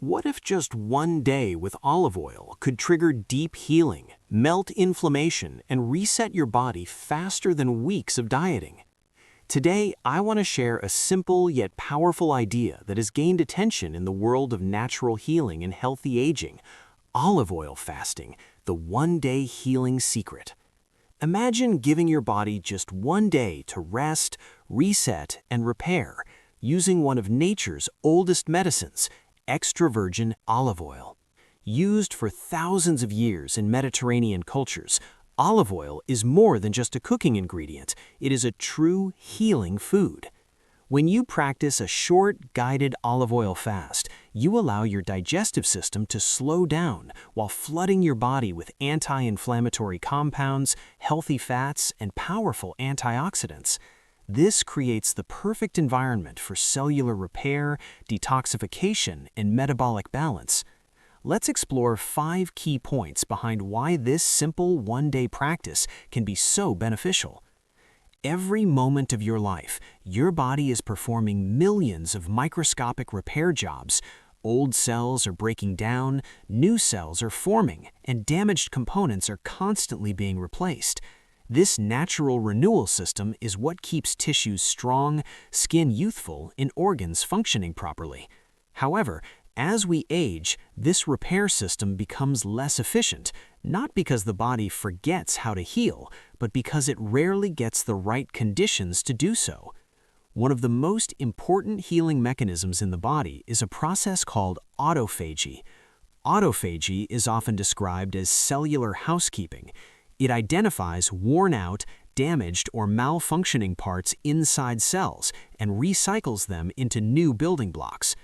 What if just one day with olive oil could trigger deep healing, melt inflammation, and reset your body faster than weeks of dieting? Today, I want to share a simple yet powerful idea that has gained attention in the world of natural healing and healthy aging: olive oil fasting, the one-day healing secret. Imagine giving your body just one day to rest, reset, and repair using one of nature's oldest medicines, extra virgin olive oil. Used for thousands of years in Mediterranean cultures, olive oil is more than just a cooking ingredient. It is a true healing food. When you practice a short, guided olive oil fast, you allow your digestive system to slow down while flooding your body with anti-inflammatory compounds, healthy fats, and powerful antioxidants. This creates the perfect environment for cellular repair, detoxification, and metabolic balance. Let's explore 5 key points behind why this simple one-day practice can be so beneficial. Every moment of your life, your body is performing millions of microscopic repair jobs. Old cells are breaking down, new cells are forming, and damaged components are constantly being replaced. This natural renewal system is what keeps tissues strong, skin youthful, and organs functioning properly. However, as we age, this repair system becomes less efficient, not because the body forgets how to heal, but because it rarely gets the right conditions to do so. One of the most important healing mechanisms in the body is a process called autophagy. Autophagy is often described as cellular housekeeping. It identifies worn-out, damaged, or malfunctioning parts inside cells and recycles them into new building blocks.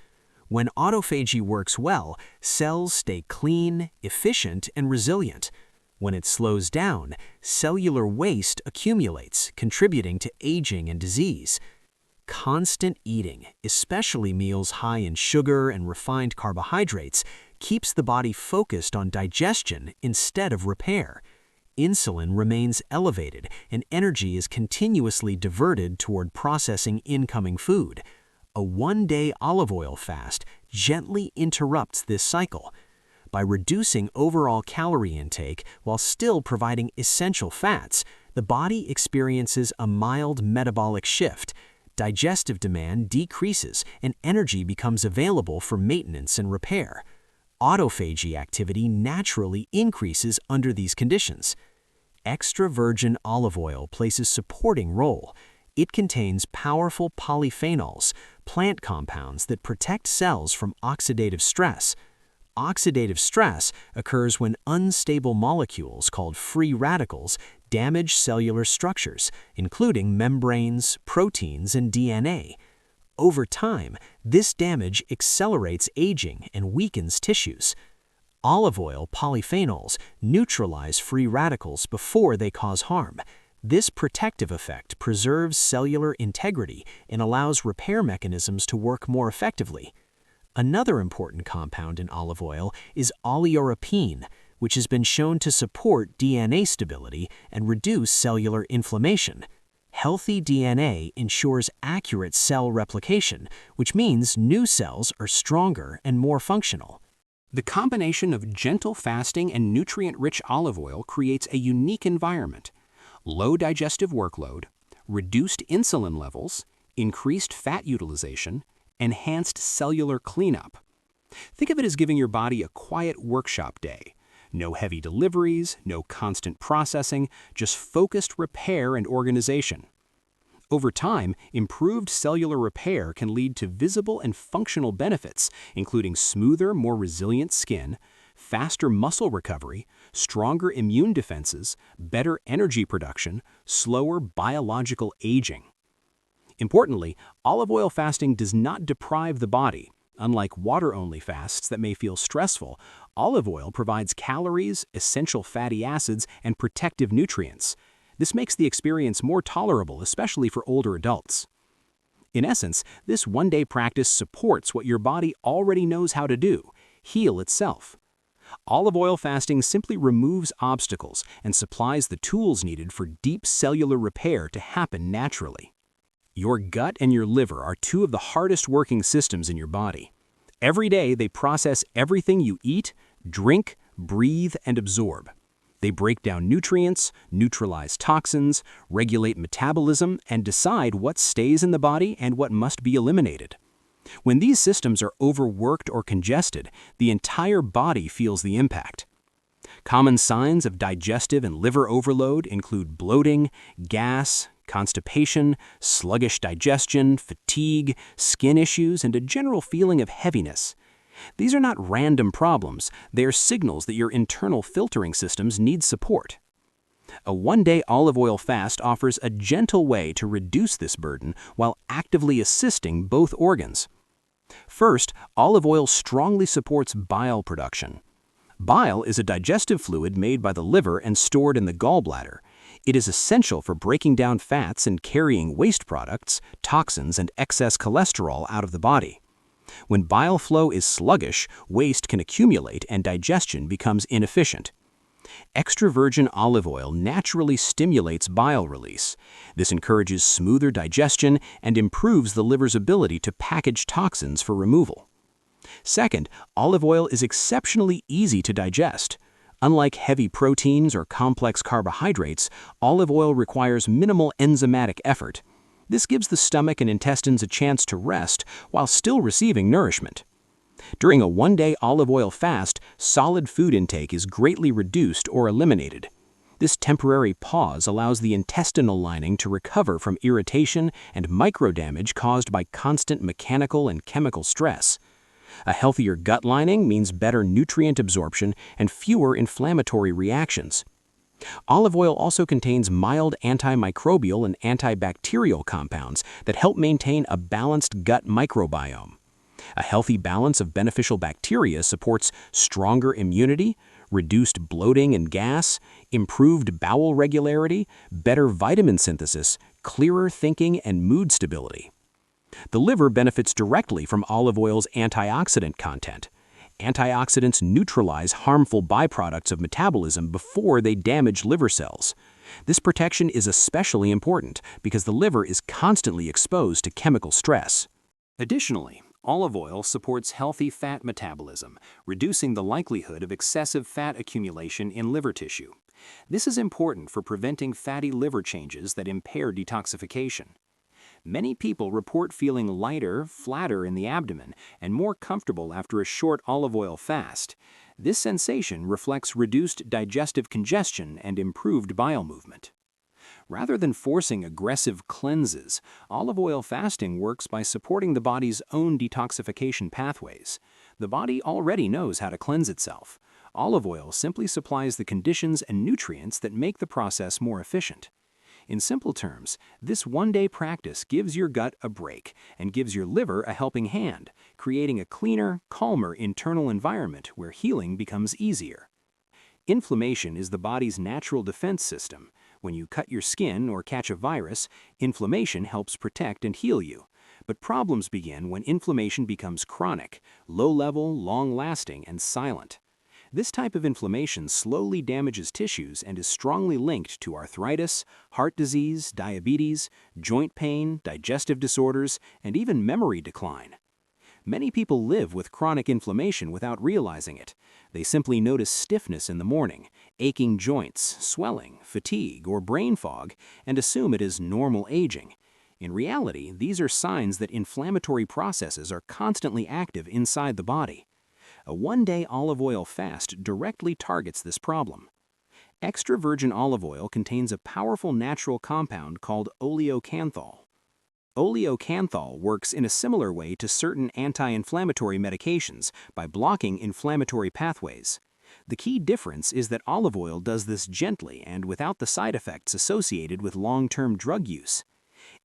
When autophagy works well, cells stay clean, efficient, and resilient. When it slows down, cellular waste accumulates, contributing to aging and disease. Constant eating, especially meals high in sugar and refined carbohydrates, keeps the body focused on digestion instead of repair. Insulin remains elevated, and energy is continuously diverted toward processing incoming food. A one-day olive oil fast gently interrupts this cycle. By reducing overall calorie intake while still providing essential fats, the body experiences a mild metabolic shift. Digestive demand decreases and energy becomes available for maintenance and repair. Autophagy activity naturally increases under these conditions. Extra virgin olive oil plays a supporting role. It contains powerful polyphenols, plant compounds that protect cells from oxidative stress. Oxidative stress occurs when unstable molecules called free radicals damage cellular structures, including membranes, proteins, and DNA. Over time, this damage accelerates aging and weakens tissues. Olive oil polyphenols neutralize free radicals before they cause harm. This protective effect preserves cellular integrity and allows repair mechanisms to work more effectively. Another important compound in olive oil is oleuropein, which has been shown to support DNA stability and reduce cellular inflammation. Healthy DNA ensures accurate cell replication, which means new cells are stronger and more functional. The combination of gentle fasting and nutrient-rich olive oil creates a unique environment. Low digestive workload, reduced insulin levels, increased fat utilization, enhanced cellular cleanup. Think of it as giving your body a quiet workshop day. No heavy deliveries, no constant processing, just focused repair and organization. Over time, improved cellular repair can lead to visible and functional benefits, including smoother, more resilient skin, faster muscle recovery, stronger immune defenses, better energy production, slower biological aging. Importantly, olive oil fasting does not deprive the body. Unlike water-only fasts that may feel stressful, olive oil provides calories, essential fatty acids, and protective nutrients. This makes the experience more tolerable, especially for older adults. In essence, this one-day practice supports what your body already knows how to do: heal itself. Olive oil fasting simply removes obstacles and supplies the tools needed for deep cellular repair to happen naturally. Your gut and your liver are two of the hardest working systems in your body. Every day, they process everything you eat, drink, breathe, and absorb. They break down nutrients, neutralize toxins, regulate metabolism, and decide what stays in the body and what must be eliminated. When these systems are overworked or congested, the entire body feels the impact. Common signs of digestive and liver overload include bloating, gas, constipation, sluggish digestion, fatigue, skin issues, and a general feeling of heaviness. These are not random problems, they are signals that your internal filtering systems need support. A one-day olive oil fast offers a gentle way to reduce this burden while actively assisting both organs. First, olive oil strongly supports bile production. Bile is a digestive fluid made by the liver and stored in the gallbladder. It is essential for breaking down fats and carrying waste products, toxins, and excess cholesterol out of the body. When bile flow is sluggish, waste can accumulate and digestion becomes inefficient. Extra virgin olive oil naturally stimulates bile release. This encourages smoother digestion and improves the liver's ability to package toxins for removal. Second, olive oil is exceptionally easy to digest. Unlike heavy proteins or complex carbohydrates, olive oil requires minimal enzymatic effort. This gives the stomach and intestines a chance to rest while still receiving nourishment. During a one-day olive oil fast, solid food intake is greatly reduced or eliminated. This temporary pause allows the intestinal lining to recover from irritation and microdamage caused by constant mechanical and chemical stress. A healthier gut lining means better nutrient absorption and fewer inflammatory reactions. Olive oil also contains mild antimicrobial and antibacterial compounds that help maintain a balanced gut microbiome. A healthy balance of beneficial bacteria supports stronger immunity, reduced bloating and gas, improved bowel regularity, better vitamin synthesis, clearer thinking, and mood stability. The liver benefits directly from olive oil's antioxidant content. Antioxidants neutralize harmful byproducts of metabolism before they damage liver cells. This protection is especially important because the liver is constantly exposed to chemical stress. Additionally, olive oil supports healthy fat metabolism, reducing the likelihood of excessive fat accumulation in liver tissue. This is important for preventing fatty liver changes that impair detoxification. Many people report feeling lighter, flatter in the abdomen, and more comfortable after a short olive oil fast. This sensation reflects reduced digestive congestion and improved bile movement. Rather than forcing aggressive cleanses, olive oil fasting works by supporting the body's own detoxification pathways. The body already knows how to cleanse itself. Olive oil simply supplies the conditions and nutrients that make the process more efficient. In simple terms, this one-day practice gives your gut a break and gives your liver a helping hand, creating a cleaner, calmer internal environment where healing becomes easier. Inflammation is the body's natural defense system. When you cut your skin or catch a virus, inflammation helps protect and heal you. But problems begin when inflammation becomes chronic, low-level, long-lasting, and silent. This type of inflammation slowly damages tissues and is strongly linked to arthritis, heart disease, diabetes, joint pain, digestive disorders, and even memory decline. Many people live with chronic inflammation without realizing it. They simply notice stiffness in the morning, aching joints, swelling, fatigue, or brain fog, and assume it is normal aging. In reality, these are signs that inflammatory processes are constantly active inside the body. A one-day olive oil fast directly targets this problem. Extra virgin olive oil contains a powerful natural compound called oleocanthal. Oleocanthal works in a similar way to certain anti-inflammatory medications by blocking inflammatory pathways. The key difference is that olive oil does this gently and without the side effects associated with long-term drug use.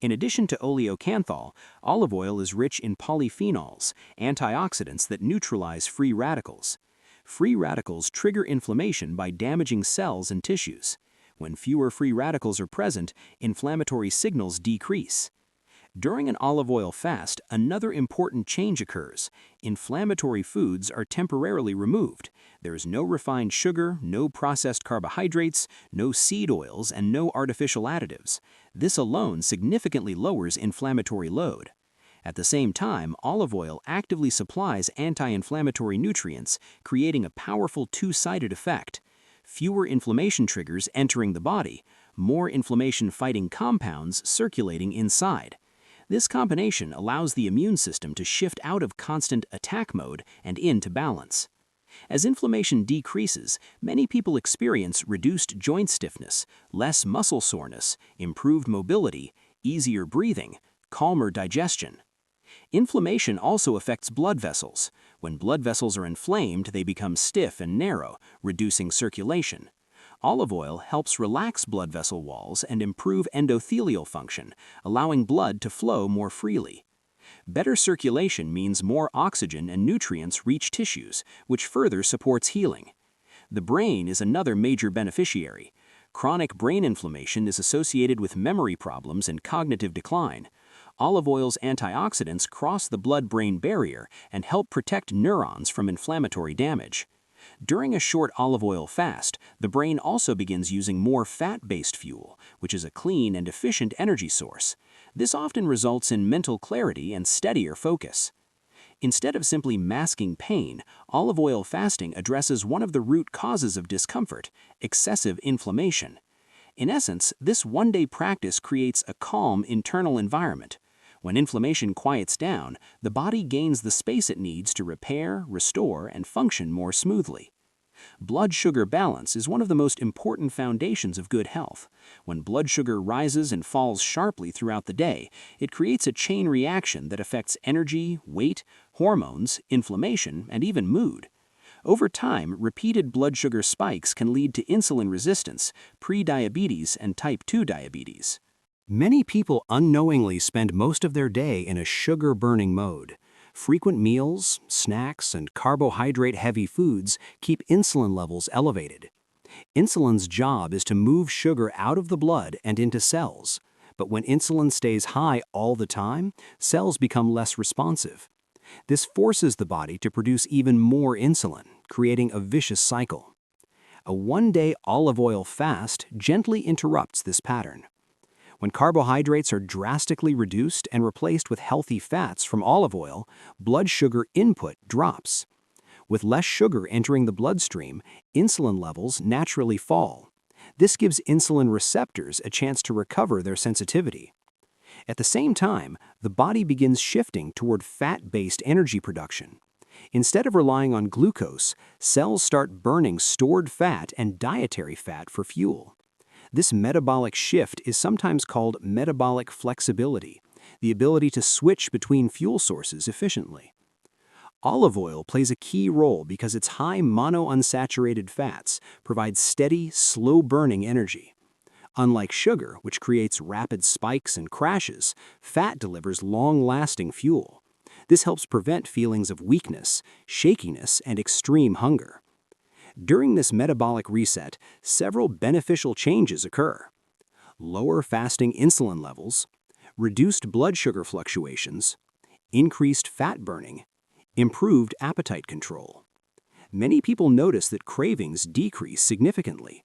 In addition to oleocanthal, olive oil is rich in polyphenols, antioxidants that neutralize free radicals. Free radicals trigger inflammation by damaging cells and tissues. When fewer free radicals are present, inflammatory signals decrease. During an olive oil fast, another important change occurs. Inflammatory foods are temporarily removed. There is no refined sugar, no processed carbohydrates, no seed oils, and no artificial additives. This alone significantly lowers inflammatory load. At the same time, olive oil actively supplies anti-inflammatory nutrients, creating a powerful two-sided effect. Fewer inflammation triggers entering the body, more inflammation-fighting compounds circulating inside. This combination allows the immune system to shift out of constant attack mode and into balance. As inflammation decreases, many people experience reduced joint stiffness, less muscle soreness, improved mobility, easier breathing, calmer digestion. Inflammation also affects blood vessels. When blood vessels are inflamed, they become stiff and narrow, reducing circulation. Olive oil helps relax blood vessel walls and improve endothelial function, allowing blood to flow more freely. Better circulation means more oxygen and nutrients reach tissues, which further supports healing. The brain is another major beneficiary. Chronic brain inflammation is associated with memory problems and cognitive decline. Olive oil's antioxidants cross the blood-brain barrier and help protect neurons from inflammatory damage. During a short olive oil fast, the brain also begins using more fat-based fuel, which is a clean and efficient energy source. This often results in mental clarity and steadier focus. Instead of simply masking pain, olive oil fasting addresses one of the root causes of discomfort: excessive inflammation. In essence, this one-day practice creates a calm internal environment. When inflammation quiets down, the body gains the space it needs to repair, restore, and function more smoothly. Blood sugar balance is one of the most important foundations of good health. When blood sugar rises and falls sharply throughout the day, it creates a chain reaction that affects energy, weight, hormones, inflammation, and even mood. Over time, repeated blood sugar spikes can lead to insulin resistance, prediabetes, and type 2 diabetes. Many people unknowingly spend most of their day in a sugar-burning mode. Frequent meals, snacks, and carbohydrate-heavy foods keep insulin levels elevated. Insulin's job is to move sugar out of the blood and into cells. But when insulin stays high all the time, cells become less responsive. This forces the body to produce even more insulin, creating a vicious cycle. A one-day olive oil fast gently interrupts this pattern. When carbohydrates are drastically reduced and replaced with healthy fats from olive oil, blood sugar input drops. With less sugar entering the bloodstream, insulin levels naturally fall. This gives insulin receptors a chance to recover their sensitivity. At the same time, the body begins shifting toward fat-based energy production. Instead of relying on glucose, cells start burning stored fat and dietary fat for fuel. This metabolic shift is sometimes called metabolic flexibility, the ability to switch between fuel sources efficiently. Olive oil plays a key role because its high monounsaturated fats provide steady, slow-burning energy. Unlike sugar, which creates rapid spikes and crashes, fat delivers long-lasting fuel. This helps prevent feelings of weakness, shakiness, and extreme hunger. During this metabolic reset, several beneficial changes occur. Lower fasting insulin levels, reduced blood sugar fluctuations, increased fat burning, improved appetite control. Many people notice that cravings decrease significantly.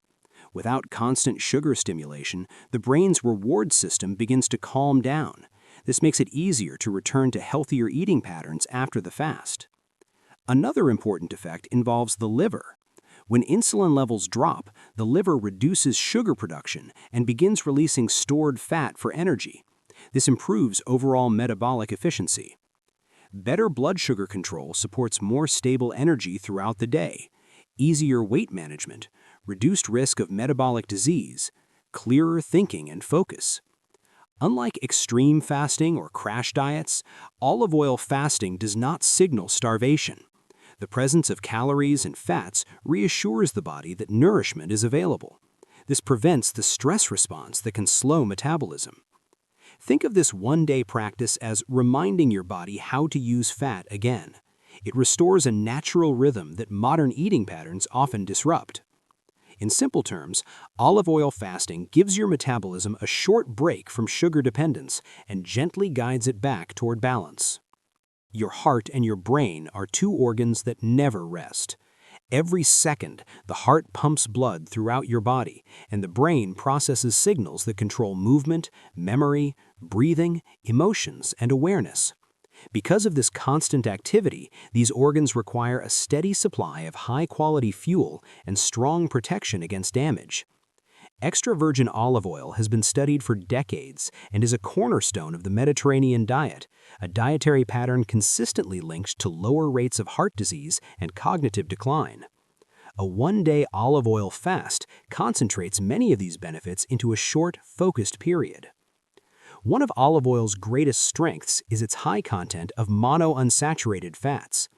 Without constant sugar stimulation, the brain's reward system begins to calm down. This makes it easier to return to healthier eating patterns after the fast. Another important effect involves the liver. When insulin levels drop, the liver reduces sugar production and begins releasing stored fat for energy. This improves overall metabolic efficiency. Better blood sugar control supports more stable energy throughout the day, easier weight management, reduced risk of metabolic disease, clearer thinking and focus. Unlike extreme fasting or crash diets, olive oil fasting does not signal starvation. The presence of calories and fats reassures the body that nourishment is available. This prevents the stress response that can slow metabolism. Think of this one-day practice as reminding your body how to use fat again. It restores a natural rhythm that modern eating patterns often disrupt. In simple terms, olive oil fasting gives your metabolism a short break from sugar dependence and gently guides it back toward balance. Your heart and your brain are two organs that never rest. Every second, the heart pumps blood throughout your body, and the brain processes signals that control movement, memory, breathing, emotions, and awareness. Because of this constant activity, these organs require a steady supply of high-quality fuel and strong protection against damage. Extra virgin olive oil has been studied for decades and is a cornerstone of the Mediterranean diet, a dietary pattern consistently linked to lower rates of heart disease and cognitive decline. A one-day olive oil fast concentrates many of these benefits into a short, focused period. One of olive oil's greatest strengths is its high content of monounsaturated fats.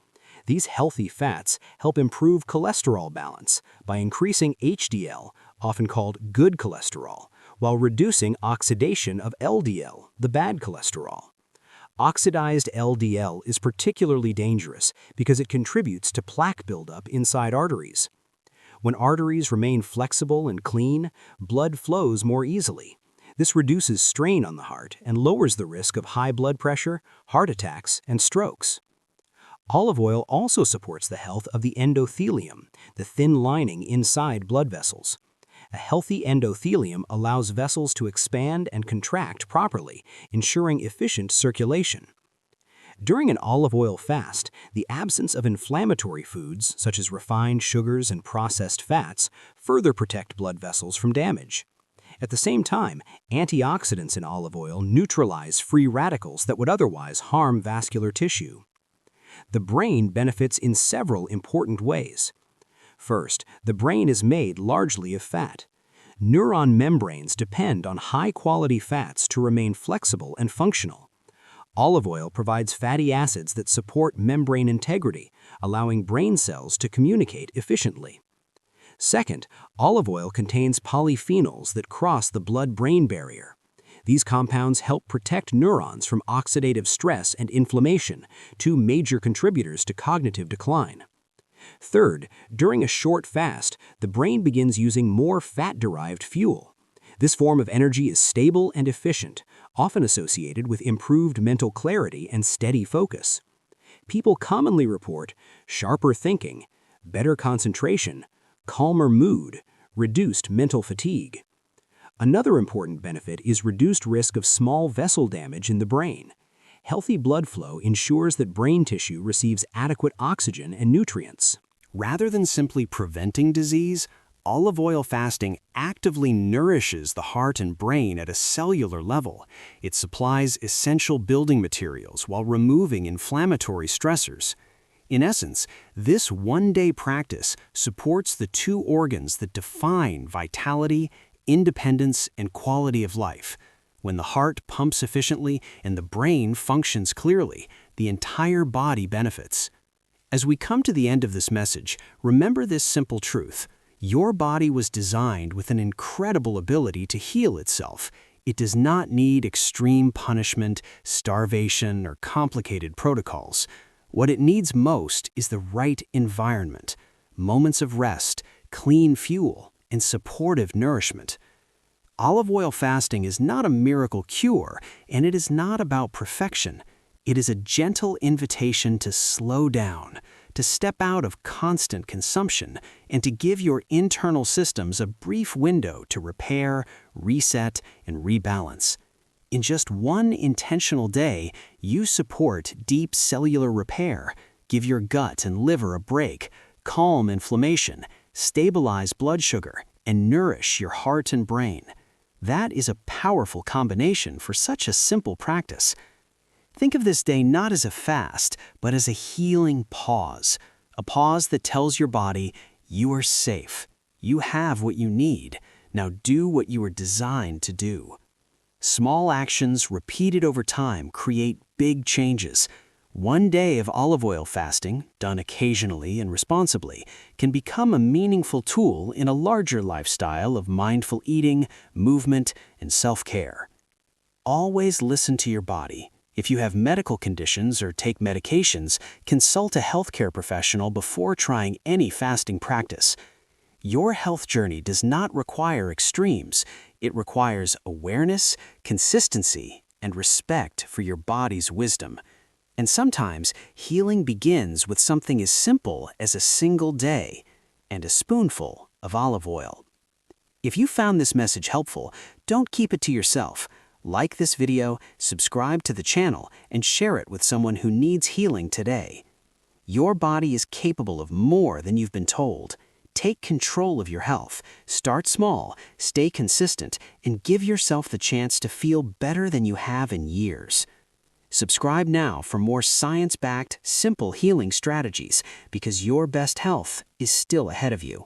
These healthy fats help improve cholesterol balance by increasing HDL, often called good cholesterol, while reducing oxidation of LDL, the bad cholesterol. Oxidized LDL is particularly dangerous because it contributes to plaque buildup inside arteries. When arteries remain flexible and clean, blood flows more easily. This reduces strain on the heart and lowers the risk of high blood pressure, heart attacks, and strokes. Olive oil also supports the health of the endothelium, the thin lining inside blood vessels. A healthy endothelium allows vessels to expand and contract properly, ensuring efficient circulation. During an olive oil fast, the absence of inflammatory foods, such as refined sugars and processed fats, further protect blood vessels from damage. At the same time, antioxidants in olive oil neutralize free radicals that would otherwise harm vascular tissue. The brain benefits in several important ways. First, the brain is made largely of fat. Neuron membranes depend on high-quality fats to remain flexible and functional. Olive oil provides fatty acids that support membrane integrity, allowing brain cells to communicate efficiently. Second, olive oil contains polyphenols that cross the blood-brain barrier. These compounds help protect neurons from oxidative stress and inflammation, two major contributors to cognitive decline. Third, during a short fast, the brain begins using more fat-derived fuel. This form of energy is stable and efficient, often associated with improved mental clarity and steady focus. People commonly report sharper thinking, better concentration, calmer mood, reduced mental fatigue. Another important benefit is reduced risk of small vessel damage in the brain. Healthy blood flow ensures that brain tissue receives adequate oxygen and nutrients. Rather than simply preventing disease, olive oil fasting actively nourishes the heart and brain at a cellular level. It supplies essential building materials while removing inflammatory stressors. In essence, this one-day practice supports the two organs that define vitality, independence, and quality of life. When the heart pumps efficiently and the brain functions clearly, the entire body benefits. As we come to the end of this message, remember this simple truth. Your body was designed with an incredible ability to heal itself. It does not need extreme punishment, starvation, or complicated protocols. What it needs most is the right environment, moments of rest, clean fuel, and supportive nourishment. Olive oil fasting is not a miracle cure, and it is not about perfection. It is a gentle invitation to slow down, to step out of constant consumption, and to give your internal systems a brief window to repair, reset, and rebalance. In just one intentional day, you support deep cellular repair, give your gut and liver a break, calm inflammation, stabilize blood sugar, and nourish your heart and brain. That is a powerful combination for such a simple practice. Think of this day not as a fast, but as a healing pause. A pause that tells your body, you are safe. You have what you need. Now do what you were designed to do. Small actions repeated over time create big changes. One day of olive oil fasting, done occasionally and responsibly, can become a meaningful tool in a larger lifestyle of mindful eating, movement, and self-care. Always listen to your body. If you have medical conditions or take medications, consult a healthcare professional before trying any fasting practice. Your health journey does not require extremes. It requires awareness, consistency, and respect for your body's wisdom. And sometimes, healing begins with something as simple as a single day and a spoonful of olive oil. If you found this message helpful, don't keep it to yourself. Like this video, subscribe to the channel, and share it with someone who needs healing today. Your body is capable of more than you've been told. Take control of your health. Start small, stay consistent, and give yourself the chance to feel better than you have in years. Subscribe now for more science-backed, simple healing strategies, because your best health is still ahead of you.